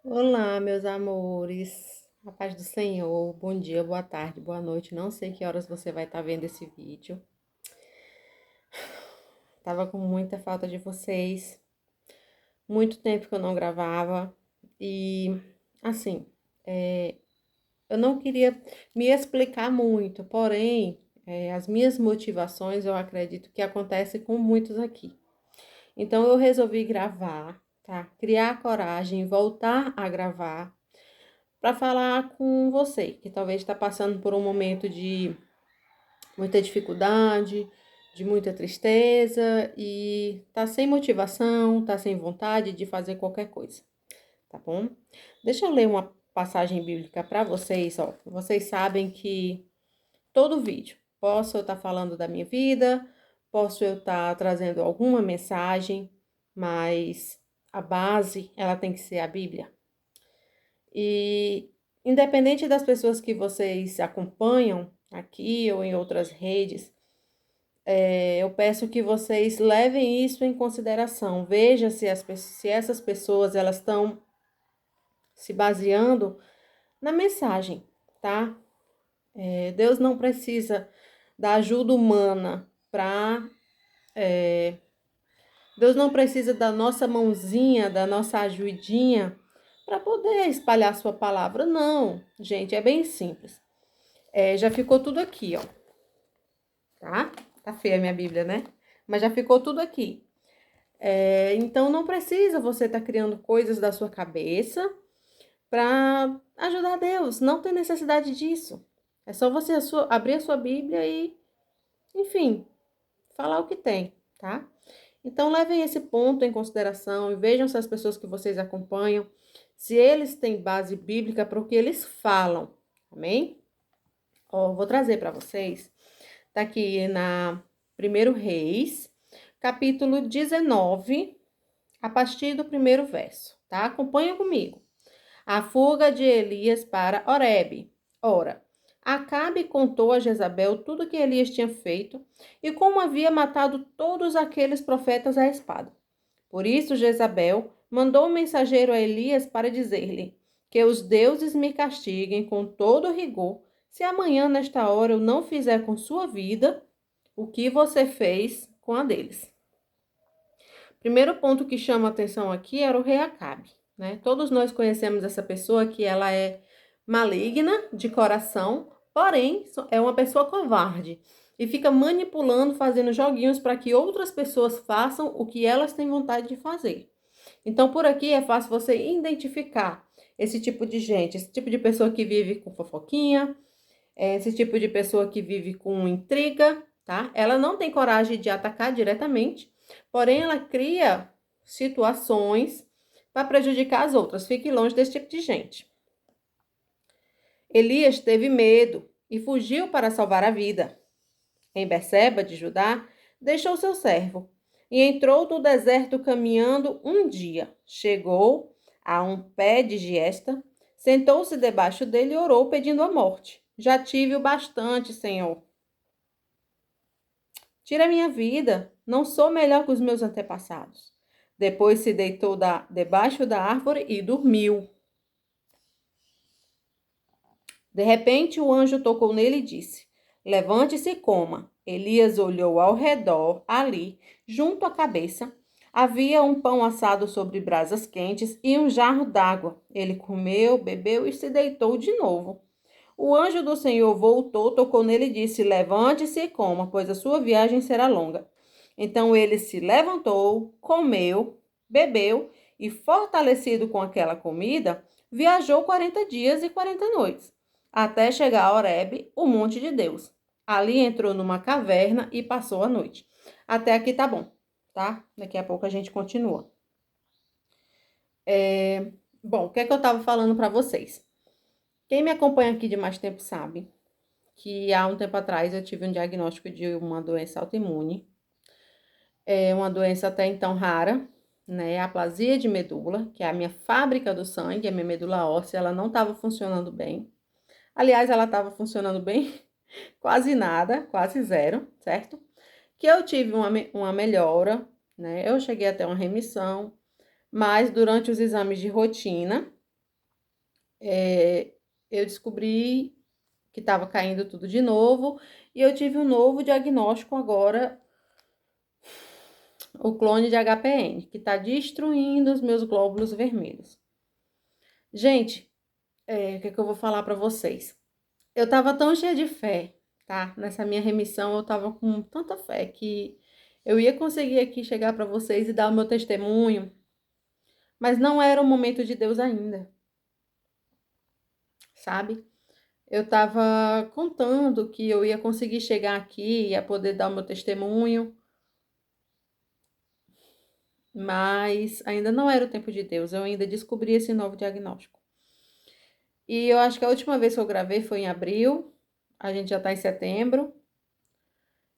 Olá, meus amores. A paz do Senhor. Bom dia, boa tarde, boa noite. Não sei que horas você vai estar vendo esse vídeo. Tava com muita falta de vocês. Muito tempo que eu não gravava. E, assim, eu não queria me explicar muito, porém, as minhas motivações eu acredito que acontecem com muitos aqui. Então, eu resolvi gravar, tá? Criar coragem, voltar a gravar para falar com você, que talvez está passando por um momento de muita dificuldade, de muita tristeza e tá sem motivação, tá sem vontade de fazer qualquer coisa, tá bom? Deixa eu ler uma passagem bíblica para vocês, ó. Vocês sabem que todo vídeo posso eu estar falando da minha vida, posso eu estar trazendo alguma mensagem, mas a base, ela tem que ser a Bíblia. E independente das pessoas que vocês acompanham aqui ou em outras redes, eu peço que vocês levem isso em consideração. Veja se essas pessoas elas estão se baseando na mensagem, tá? Deus não precisa da ajuda humana para. Deus não precisa da nossa mãozinha, da nossa ajudinha para poder espalhar sua palavra. Não, gente, é bem simples. Já ficou tudo aqui, ó. Tá? Tá feia a minha Bíblia, né? Mas já ficou tudo aqui. Então não precisa você estar criando coisas da sua cabeça para ajudar Deus. Não tem necessidade disso. É só você abrir a sua Bíblia e, enfim, falar o que tem, tá? Então levem esse ponto em consideração e vejam se as pessoas que vocês acompanham, se eles têm base bíblica para o que eles falam. Amém? Ó, vou trazer para vocês. Tá aqui na 1 Reis, capítulo 19, a partir do primeiro verso, tá? Acompanha comigo. A fuga de Elias para Horebe. Ora, Acabe contou a Jezabel tudo o que Elias tinha feito e como havia matado todos aqueles profetas à espada. Por isso, Jezabel mandou um mensageiro a Elias para dizer-lhe que os deuses me castiguem com todo rigor se amanhã, nesta hora, eu não fizer com sua vida o que você fez com a deles. Primeiro ponto que chama a atenção aqui era o rei Acabe, né? Todos nós conhecemos essa pessoa que ela é maligna de coração, porém é uma pessoa covarde e fica manipulando, fazendo joguinhos para que outras pessoas façam o que elas têm vontade de fazer. Então, por aqui é fácil você identificar esse tipo de gente, esse tipo de pessoa que vive com fofoquinha, esse tipo de pessoa que vive com intriga, tá? Ela não tem coragem de atacar diretamente, porém ela cria situações para prejudicar as outras. Fique longe desse tipo de gente. Elias teve medo e fugiu para salvar a vida. Em Berseba de Judá, deixou seu servo e entrou no deserto caminhando um dia. Chegou a um pé de giesta, sentou-se debaixo dele e orou pedindo a morte. Já tive o bastante, Senhor. Tira minha vida, não sou melhor que os meus antepassados. Depois se deitou debaixo da árvore e dormiu. De repente o anjo tocou nele e disse: Levante-se e coma. Elias olhou ao redor, ali, junto à cabeça, havia um pão assado sobre brasas quentes e um jarro d'água. Ele comeu, bebeu e se deitou de novo. O anjo do Senhor voltou, tocou nele e disse: Levante-se e coma, pois a sua viagem será longa. Então ele se levantou, comeu, bebeu e, fortalecido com aquela comida, viajou 40 dias e 40 noites, até chegar a Horebe, o monte de Deus. Ali entrou numa caverna e passou a noite. Até aqui tá bom, tá? Daqui a pouco a gente continua. Bom, o que é que eu tava falando para vocês? Quem me acompanha aqui de mais tempo sabe que há um tempo atrás eu tive um diagnóstico de uma doença autoimune. É uma doença até então rara, né? A aplasia de medula, que é a minha fábrica do sangue, a minha medula óssea, ela não estava funcionando bem. Aliás, ela estava funcionando bem, quase nada, quase zero, certo? Que eu tive uma melhora, né? Eu cheguei até uma remissão, mas durante os exames de rotina, eu descobri que estava caindo tudo de novo e eu tive um novo diagnóstico agora, o clone de HPN, que está destruindo os meus glóbulos vermelhos. Gente, o que é que eu vou falar para vocês? Eu tava tão cheia de fé, tá? Nessa minha remissão, eu tava com tanta fé que eu ia conseguir aqui chegar para vocês e dar o meu testemunho, mas não era o momento de Deus ainda, sabe? Eu tava contando que eu ia conseguir chegar aqui e ia poder dar o meu testemunho, mas ainda não era o tempo de Deus, eu ainda descobri esse novo diagnóstico. E eu acho que a última vez que eu gravei foi em abril, a gente já tá em setembro.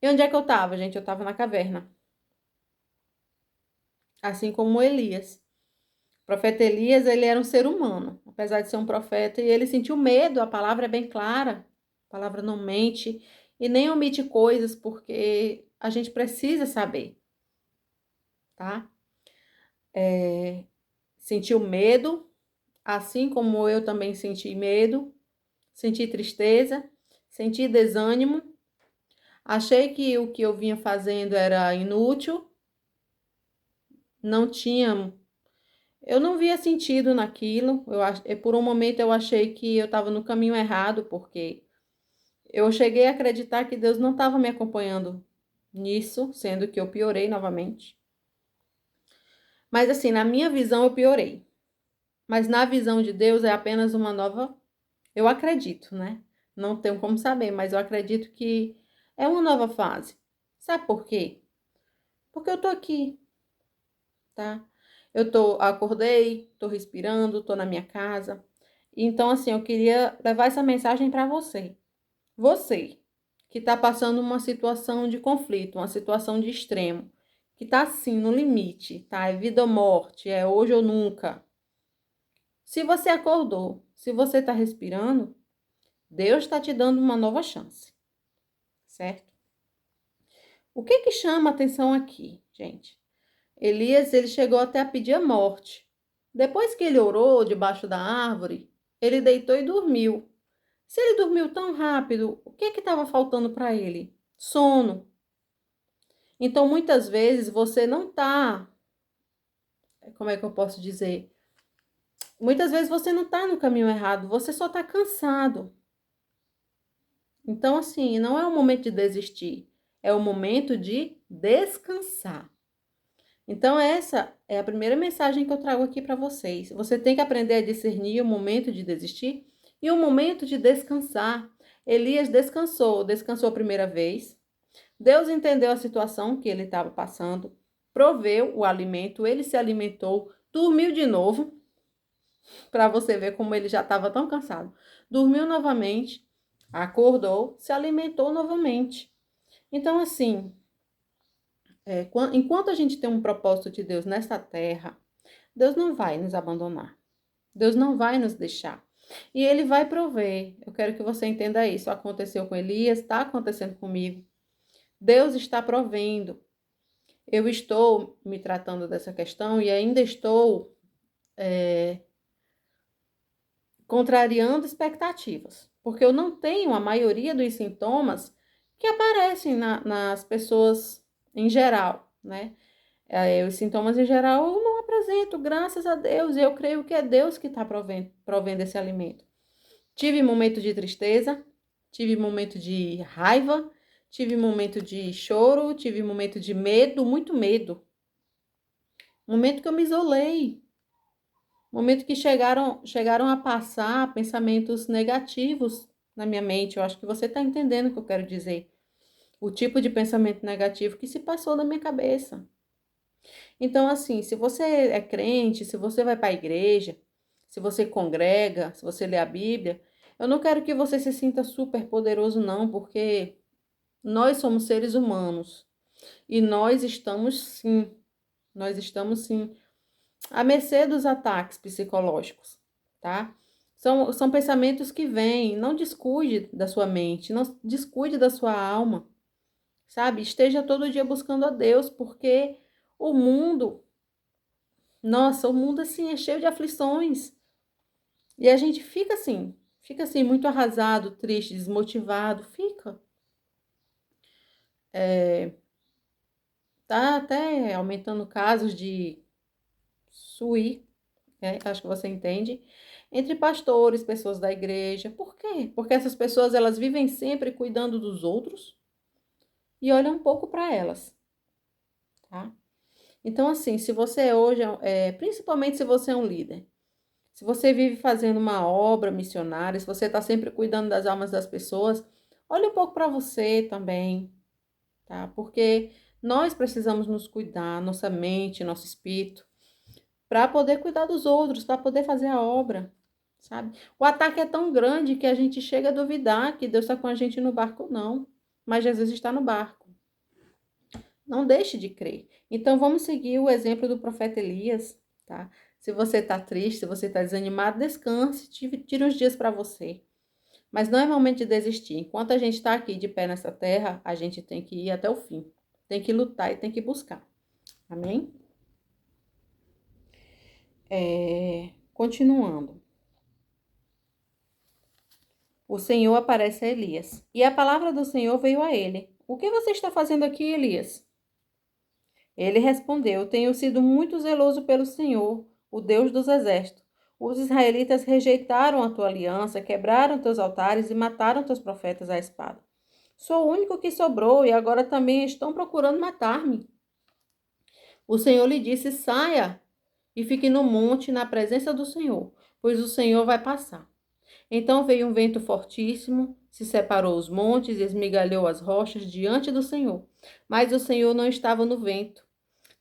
E onde é que eu tava, gente? Eu tava na caverna. Assim como Elias. O profeta Elias, ele era um ser humano, apesar de ser um profeta, e ele sentiu medo, a palavra é bem clara, a palavra não mente e nem omite coisas, porque a gente precisa saber, tá? Sentiu medo, assim como eu também senti medo, senti tristeza, senti desânimo, achei que o que eu vinha fazendo era inútil, não tinha. Eu não via sentido naquilo. Por um momento eu achei que eu estava no caminho errado, porque eu cheguei a acreditar que Deus não estava me acompanhando nisso, sendo que eu piorei novamente. Mas assim, na minha visão eu piorei. Mas na visão de Deus é apenas uma nova. Eu acredito, né? Não tenho como saber, mas eu acredito que é uma nova fase. Sabe por quê? Porque eu tô aqui, tá? Acordei, tô respirando, tô na minha casa. Então, assim, eu queria levar essa mensagem para você. Você que está passando uma situação de conflito, uma situação de extremo, que está assim no limite, tá? É vida ou morte, é hoje ou nunca. Se você acordou, se você está respirando, Deus está te dando uma nova chance, certo? O que que chama atenção aqui, gente? Elias, ele chegou até a pedir a morte. Depois que ele orou debaixo da árvore, ele deitou e dormiu. Se ele dormiu tão rápido, o que estava faltando para ele? Sono. Então, muitas vezes você não tá, como é que eu posso dizer? Muitas vezes você não tá no caminho errado, você só tá cansado. Então, assim, não é o momento de desistir, é o momento de descansar. Então, essa é a primeira mensagem que eu trago aqui para vocês. Você tem que aprender a discernir o momento de desistir e o momento de descansar. Elias descansou a primeira vez. Deus entendeu a situação que ele estava passando, proveu o alimento, ele se alimentou, dormiu de novo, para você ver como ele já estava tão cansado. Dormiu novamente, acordou, se alimentou novamente. Então, assim, enquanto a gente tem um propósito de Deus nessa terra, Deus não vai nos abandonar. Deus não vai nos deixar. E ele vai prover. Eu quero que você entenda isso. Aconteceu com Elias, está acontecendo comigo. Deus está provendo. Eu estou me tratando dessa questão e ainda estou contrariando expectativas, porque eu não tenho a maioria dos sintomas que aparecem nas pessoas em geral, né? Os sintomas em geral eu não apresento, graças a Deus, e eu creio que é Deus que está provendo esse alimento. Tive momento de tristeza, tive momento de raiva, tive momento de choro, tive momento de medo, muito medo. Momento que eu me isolei, momento que chegaram a passar pensamentos negativos na minha mente. Eu acho que você está entendendo o que eu quero dizer. O tipo de pensamento negativo que se passou na minha cabeça. Então, assim, se você é crente, se você vai para a igreja, se você congrega, se você lê a Bíblia, eu não quero que você se sinta super poderoso, não, porque nós somos seres humanos. E nós estamos sim à mercê dos ataques psicológicos, tá? São pensamentos que vêm, não descuide da sua mente, não descuide da sua alma, sabe? Esteja todo dia buscando a Deus, porque o mundo, nossa, o mundo assim é cheio de aflições. E a gente fica assim, muito arrasado, triste, desmotivado, fica. Tá até aumentando casos de SUI, né? Acho que você entende, entre pastores, pessoas da igreja. Por quê? Porque essas pessoas, elas vivem sempre cuidando dos outros e olham um pouco para elas, tá? Então, assim, se você hoje, principalmente se você é um líder, se você vive fazendo uma obra missionária, se você está sempre cuidando das almas das pessoas, olhe um pouco para você também, tá? Porque nós precisamos nos cuidar, nossa mente, nosso espírito, para poder cuidar dos outros, para poder fazer a obra, sabe? O ataque é tão grande que a gente chega a duvidar que Deus está com a gente no barco, não. Mas Jesus está no barco. Não deixe de crer. Então vamos seguir o exemplo do profeta Elias, tá? Se você está triste, se você está desanimado, descanse, tire uns dias para você. Mas não é momento de desistir. Enquanto a gente está aqui de pé nessa terra, a gente tem que ir até o fim. Tem que lutar e tem que buscar. Amém? Continuando. O Senhor aparece a Elias. E a palavra do Senhor veio a ele. O que você está fazendo aqui, Elias? Ele respondeu: Tenho sido muito zeloso pelo Senhor, o Deus dos exércitos. Os israelitas rejeitaram a tua aliança, quebraram teus altares e mataram teus profetas à espada. Sou o único que sobrou e agora também estão procurando matar-me. O Senhor lhe disse: Saia e fique no monte na presença do Senhor, pois o Senhor vai passar. Então veio um vento fortíssimo, se separou os montes e esmigalhou as rochas diante do Senhor. Mas o Senhor não estava no vento.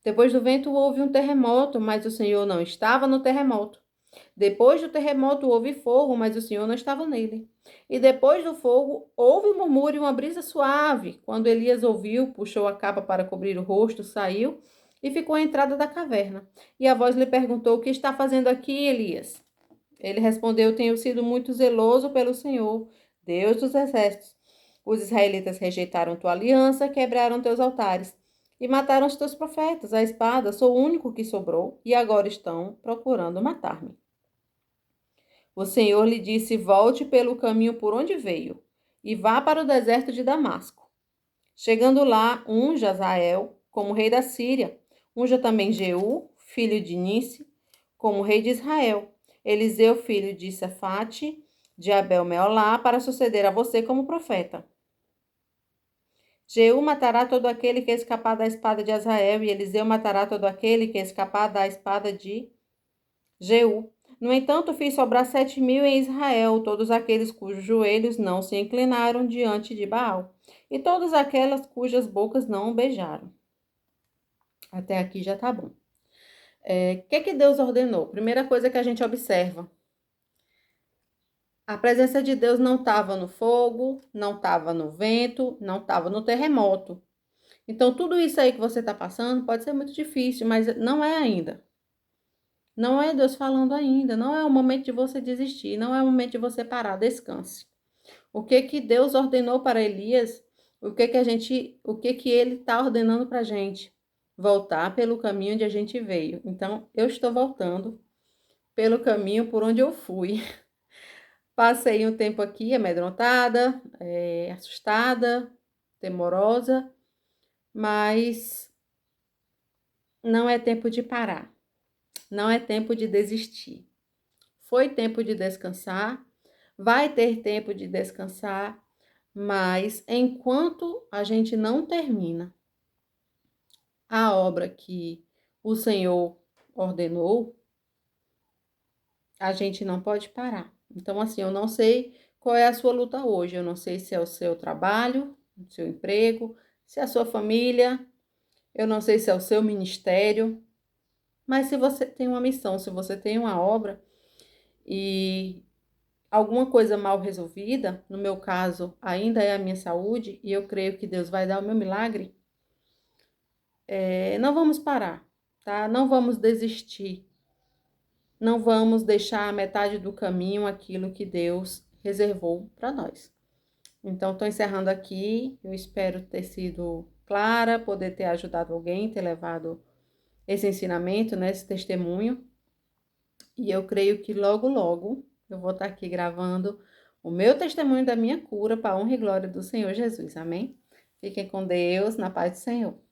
Depois do vento houve um terremoto, mas o Senhor não estava no terremoto. Depois do terremoto houve fogo, mas o Senhor não estava nele. E depois do fogo houve um murmúrio e uma brisa suave. Quando Elias ouviu, puxou a capa para cobrir o rosto, saiu e ficou à entrada da caverna. E a voz lhe perguntou: O que está fazendo aqui, Elias? Ele respondeu: Tenho sido muito zeloso pelo Senhor, Deus dos exércitos. Os israelitas rejeitaram tua aliança, quebraram teus altares e mataram os teus profetas. A espada, sou o único que sobrou e agora estão procurando matar-me. O Senhor lhe disse: Volte pelo caminho por onde veio e vá para o deserto de Damasco. Chegando lá, unja Azael como rei da Síria. Unja também Jeú, filho de Nice, como rei de Israel. Eliseu, filho de Safate, de Abel-Meolá, para suceder a você como profeta. Jeú matará todo aquele que escapar da espada de Azael, e Eliseu matará todo aquele que escapar da espada de Jeú. No entanto, fiz sobrar 7.000 em Israel, todos aqueles cujos joelhos não se inclinaram diante de Baal, e todas aquelas cujas bocas não o beijaram. Até aqui já tá bom. O que Deus ordenou? Primeira coisa que a gente observa. A presença de Deus não estava no fogo, não estava no vento, não estava no terremoto. Então, tudo isso aí que você está passando pode ser muito difícil, mas não é ainda. Não é Deus falando ainda. Não é o momento de você desistir. Não é o momento de você parar. Descanse. O que Deus ordenou para Elias? O que ele está ordenando para a gente? Voltar pelo caminho onde a gente veio. Então, eu estou voltando pelo caminho por onde eu fui. Passei um tempo aqui amedrontada, assustada, temorosa, mas não é tempo de parar, não é tempo de desistir. Foi tempo de descansar, vai ter tempo de descansar, mas enquanto a gente não termina a obra que o Senhor ordenou, a gente não pode parar. Então, assim, eu não sei qual é a sua luta hoje. Eu não sei se é o seu trabalho, o seu emprego, se é a sua família, eu não sei se é o seu ministério. Mas se você tem uma missão, se você tem uma obra e alguma coisa mal resolvida, no meu caso, ainda é a minha saúde, e eu creio que Deus vai dar o meu milagre, não vamos parar, tá? Não vamos desistir. Não vamos deixar a metade do caminho aquilo que Deus reservou para nós. Então, estou encerrando aqui. Eu espero ter sido clara, poder ter ajudado alguém, ter levado esse ensinamento, né, esse testemunho. E eu creio que logo, logo eu vou estar aqui gravando o meu testemunho da minha cura para a honra e glória do Senhor Jesus. Amém? Fiquem com Deus, na paz do Senhor.